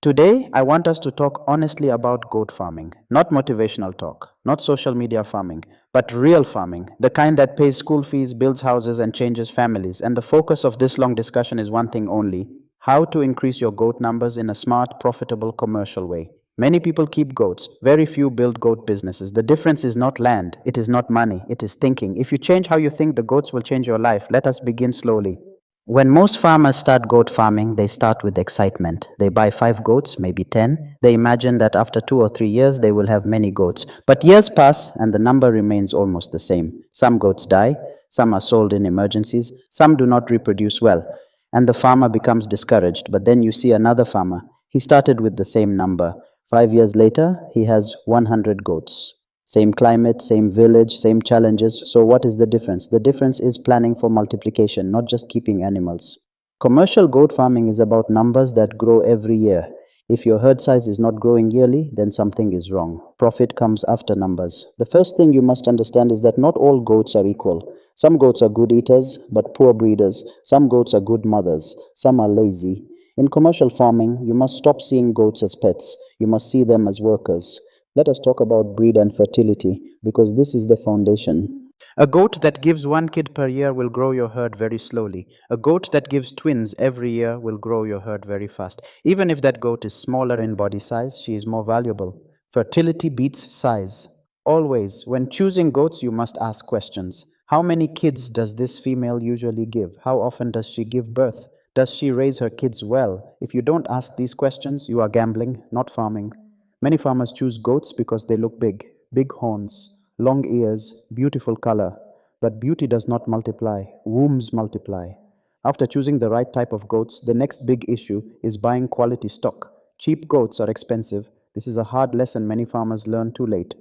Today, I want us to talk honestly about goat farming. Not motivational talk, not social media farming, but real farming, the kind that pays school fees, builds houses, and changes families. And the focus of this long discussion is one thing only: how to increase your goat numbers in a smart, profitable, commercial way. Many people keep goats, very few build goat businesses. The difference is not land, it is not money, it is thinking. If you change how you think, the goats will change your life. Let us begin slowly. When most farmers start goat farming, they start with excitement. They buy 5 goats, maybe 10. They imagine that after 2 or 3 years they will have many goats. But years pass and the number remains almost the same. Some goats die, some are sold in emergencies, some do not reproduce well, and the farmer becomes discouraged. But then you see another farmer. He started with the same number. 5 years later, he has 100 goats. Same climate, same village, same challenges. So, what is the difference? The difference is planning for multiplication, not just keeping animals. Commercial goat farming is about numbers that grow every year. If your herd size is not growing yearly, then something is wrong. Profit comes after numbers. The first thing you must understand is that not all goats are equal. Some goats are good eaters, but poor breeders. Some goats are good mothers. Some are lazy. In commercial farming, you must stop seeing goats as pets. You must see them as workers. Let us talk about breed and fertility because this is the foundation. A goat that gives 1 kid per year will grow your herd very slowly. A goat that gives twins every year will grow your herd very fast. Even if that goat is smaller in body size, she is more valuable. Fertility beats size. Always, when choosing goats, you must ask questions. How many kids does this female usually give? How often does she give birth? Does she raise her kids well? If you don't ask these questions, you are gambling, not farming. Many farmers choose goats because they look big, big horns, long ears, beautiful color. But beauty does not multiply, wombs multiply. After choosing the right type of goats, the next big issue is buying quality stock. Cheap goats are expensive. This is a hard lesson many farmers learn too late.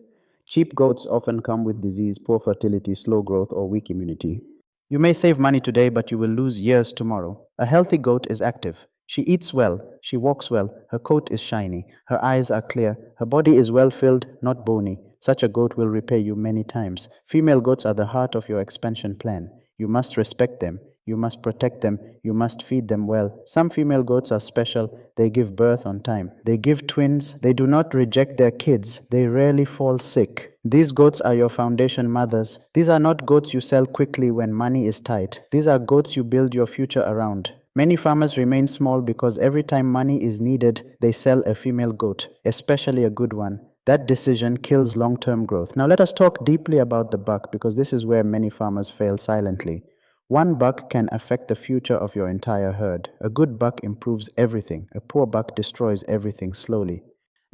Cheap goats often come with disease, poor fertility, slow growth, or weak immunity. You may save money today, but you will lose years tomorrow. A healthy goat is active. She eats well, she walks well, her coat is shiny, her eyes are clear, her body is well filled, not bony. Such a goat will repay you many times. Female goats are the heart of your expansion plan. You must respect them. You must protect them. You must feed them well. Some female goats are special. They give birth on time. They give twins. They do not reject their kids. They rarely fall sick. These goats are your foundation mothers. These are not goats you sell quickly when money is tight. These are goats you build your future around. Many farmers remain small because every time money is needed, they sell a female goat, especially a good one. That decision kills long-term growth. Now let us talk deeply about the buck because this is where many farmers fail silently. One buck can affect the future of your entire herd. A good buck improves everything. A poor buck destroys everything slowly.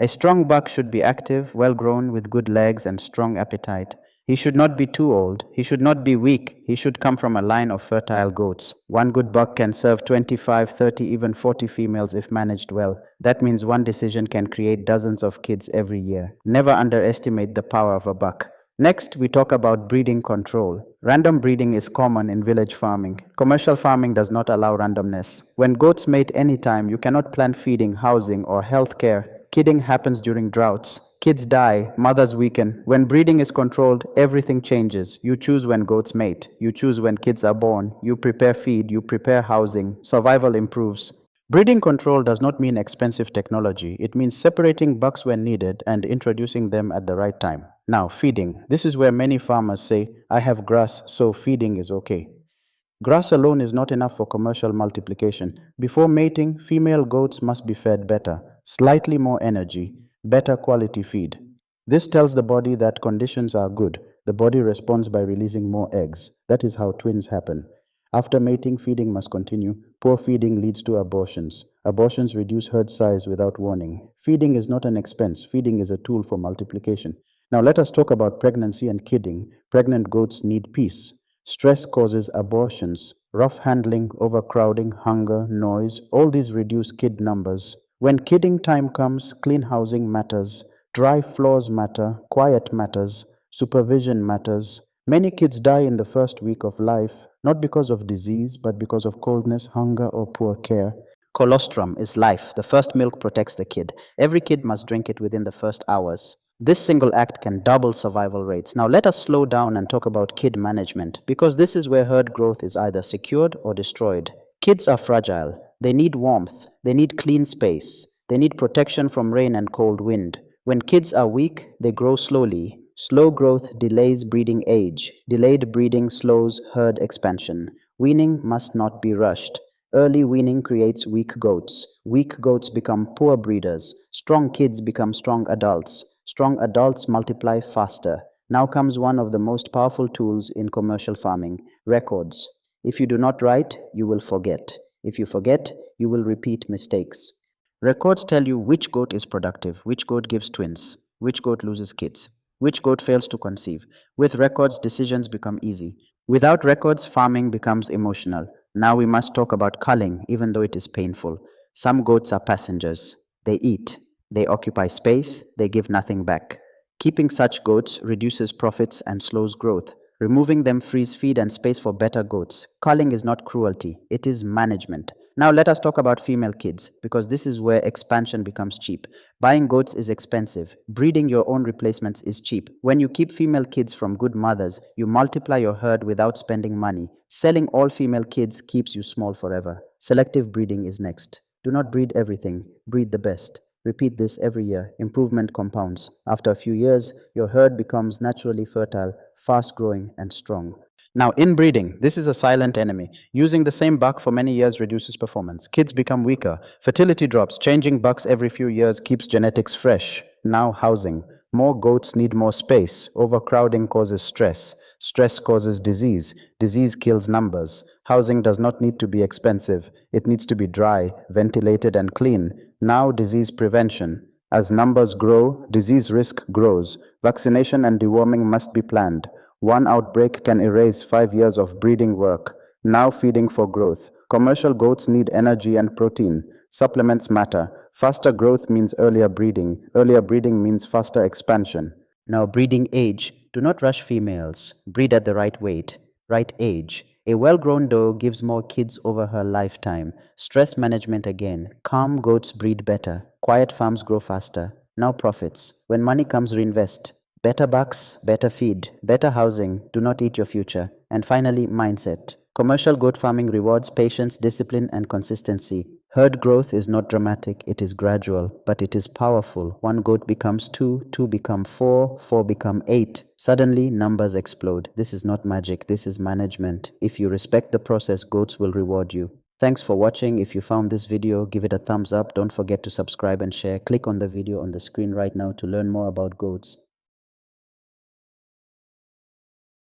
A strong buck should be active, well grown, with good legs and strong appetite. He should not be too old. He should not be weak. He should come from a line of fertile goats. One good buck can serve 25, 30, even 40 females if managed well. That means one decision can create dozens of kids every year. Never underestimate the power of a buck. Next, we talk about breeding control. Random breeding is common in village farming. Commercial farming does not allow randomness. When goats mate anytime, you cannot plan feeding, housing, or health care. Kidding happens during droughts. Kids die, mothers weaken. When breeding is controlled, everything changes. You choose when goats mate. You choose when kids are born. You prepare feed. You prepare housing. Survival improves. Breeding control does not mean expensive technology. It means separating bucks when needed and introducing them at the right time. Now, feeding. This is where many farmers say, I have grass, so feeding is okay. Grass alone is not enough for commercial multiplication. Before mating, female goats must be fed better, slightly more energy, better quality feed. This tells the body that conditions are good. The body responds by releasing more eggs. That is how twins happen. After mating, feeding must continue. Poor feeding leads to abortions. Abortions reduce herd size without warning. Feeding is not an expense. Feeding is a tool for multiplication. Now let us talk about pregnancy and kidding. Pregnant goats need peace. Stress causes abortions. Rough handling, overcrowding, hunger, noise, all these reduce kid numbers. When kidding time comes, clean housing matters. Dry floors matter. Quiet matters. Supervision matters. Many kids die in the first week of life, not because of disease, but because of coldness, hunger, or poor care. Colostrum is life. The first milk protects the kid. Every kid must drink it within the first hours. This single act can double survival rates. Now let us slow down and talk about kid management, because this is where herd growth is either secured or destroyed. Kids are fragile. They need warmth. They need clean space. They need protection from rain and cold wind. When kids are weak, they grow slowly. Slow growth delays breeding age. Delayed breeding slows herd expansion. Weaning must not be rushed. Early weaning creates weak goats. Weak goats become poor breeders. Strong kids become strong adults. Strong adults multiply faster. Now comes one of the most powerful tools in commercial farming: records. If you do not write, you will forget. If you forget, you will repeat mistakes. Records tell you which goat is productive, which goat gives twins, which goat loses kids, which goat fails to conceive. With records, decisions become easy. Without records, farming becomes emotional. Now we must talk about culling, even though it is painful. Some goats are passengers. They eat, they occupy space, they give nothing back. Keeping such goats reduces profits and slows growth. Removing them frees feed and space for better goats. Culling is not cruelty, it is management. Now let us talk about female kids, because this is where expansion becomes cheap. Buying goats is expensive. Breeding your own replacements is cheap. When you keep female kids from good mothers, you multiply your herd without spending money. Selling all female kids keeps you small forever. Selective breeding is next. Do not breed everything, breed the best. Repeat this every year. Improvement compounds. After a few years, your herd becomes naturally fertile, fast growing, and strong. Now, inbreeding, this is a silent enemy. Using the same buck for many years reduces performance. Kids become weaker. Fertility drops. Changing bucks every few years keeps genetics fresh. Now, housing. More goats need more space. Overcrowding causes stress. Stress causes disease. Disease kills numbers. Housing does not need to be expensive. It needs to be dry, ventilated, and clean. Now, disease prevention. As numbers grow, disease risk grows. Vaccination and deworming must be planned. One outbreak can erase 5 years of breeding work. Now feeding for growth. Commercial goats need energy and protein. Supplements matter. Faster growth means earlier breeding. Earlier breeding means faster expansion. Now, breeding age. Do not rush females. Breed at the right weight, right age. A well grown doe gives more kids over her lifetime. Stress management again. Calm goats breed better. Quiet farms grow faster. Now, profits. When money comes, reinvest. Better bucks, better feed, better housing. Do not eat your future. And finally, mindset. Commercial goat farming rewards patience, discipline, and consistency. Herd growth is not dramatic, it is gradual, but it is powerful. One goat becomes two, two become four, four become eight. Suddenly, numbers explode. This is not magic, this is management. If you respect the process, goats will reward you. Thanks for watching. If you found this video, give it a thumbs up. Don't forget to subscribe and share. Click on the video on the screen right now to learn more about goats.